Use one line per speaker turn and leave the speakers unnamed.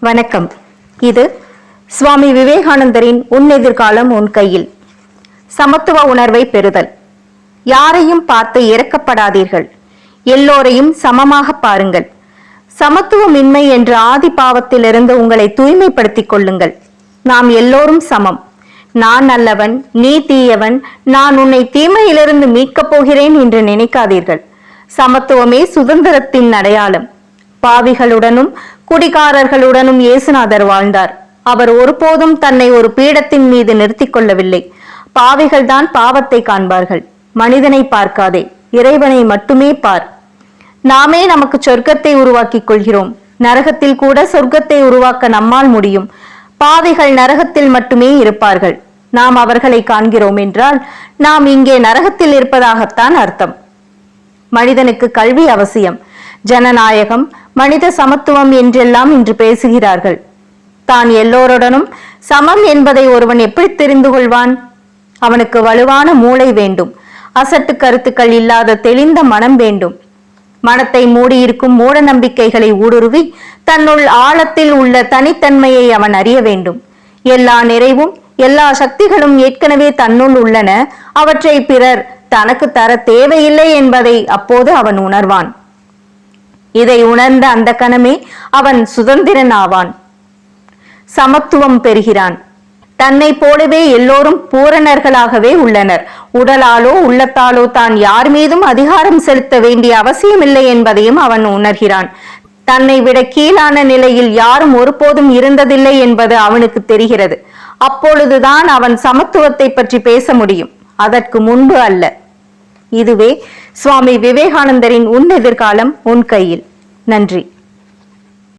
வணக்கம். இது சுவாமி விவேகானந்தரின் உன் எதிர்காலம் உன் கையில். சமத்துவ உணர்வை பெறுதல். யாரையும் பார்த்து இரக்கப்படாதீர்கள், எல்லோரையும் சமமாக பாருங்கள். சமத்துவமின்மை என்ற ஆதி பாவத்திலிருந்து உங்களை தூய்மைப்படுத்திக் கொள்ளுங்கள். நாம் எல்லோரும் சமம். நான் நல்லவன், நீ தீயவன், நான் உன்னை தீமையிலிருந்து மீட்கப் போகிறேன் என்று நினைக்காதீர்கள். சமத்துவமே சுதந்திரத்தின் அடையாளம். பாவிகளுடனும் குடிகாரர்களுடனும் இயேசுநாதர் வாழ்ந்தார். அவர் ஒருபோதும் தன்னை ஒரு பீடத்தின் மீது நிறுத்திக் கொள்ளவில்லை. பாவிகள் தான் பாவத்தை காண்பார்கள். மனிதனை பார்க்காதே, இறைவனை மட்டுமே பார். நாமே நமக்கு சொர்க்கத்தை உருவாக்கிக் கொள்கிறோம். நரகத்தில் கூட சொர்க்கத்தை உருவாக்க நம்மால் முடியும். பாவிகள் நரகத்தில் மட்டுமே இருப்பார்கள். நாம் அவர்களை காண்கிறோம் என்றால் நாம் இங்கே நரகத்தில் இருப்பதாகத்தான் அர்த்தம். மனிதனுக்கு கல்வி அவசியம். ஜனநாயகம், மனித சமத்துவம் என்றெல்லாம் இன்று பேசுகிறார்கள். தான் எல்லோருடனும் சமம் என்பதை ஒருவன் எப்படி தெரிந்து கொள்வான்? அவனுக்கு வலுவான மூளை வேண்டும். அசட்டு கருத்துக்கள் இல்லாத தெளிந்த மனம் வேண்டும். மனத்தை மூடியிருக்கும் மூட நம்பிக்கைகளை ஊடுருவி தன்னுள் ஆழத்தில் உள்ள தனித்தன்மையை அவன் அறிய வேண்டும். எல்லா நிறைவும் எல்லா சக்திகளும் ஏற்கனவே தன்னுள் உள்ளன. அவற்றை பிறர் தனக்கு தர தேவையில்லை என்பதை அப்போது அவன் உணர்வான். இதை உணர்ந்த அந்த கணமே அவன் சுதந்திரன் ஆவான். சமத்துவம் பெறுகிறான். தன்னை போலவே எல்லோரும் பூரணர்களாகவே உள்ளனர். உடலாலோ உள்ளத்தாலோ தான் யார் மீதும் அதிகாரம் செலுத்த வேண்டிய அவசியமில்லை என்பதையும் அவன் உணர்கிறான். தன்னை விட கீழான நிலையில் யாரும் ஒருபோதும் இருந்ததில்லை என்பது அவனுக்கு தெரிகிறது. அப்பொழுதுதான் அவன் சமத்துவத்தை பற்றி பேச முடியும், அதற்கு முன்பு அல்ல. இதுவே சுவாமி விவேகானந்தரின் உன் எதிர்காலம் உன் கையில். நன்றி.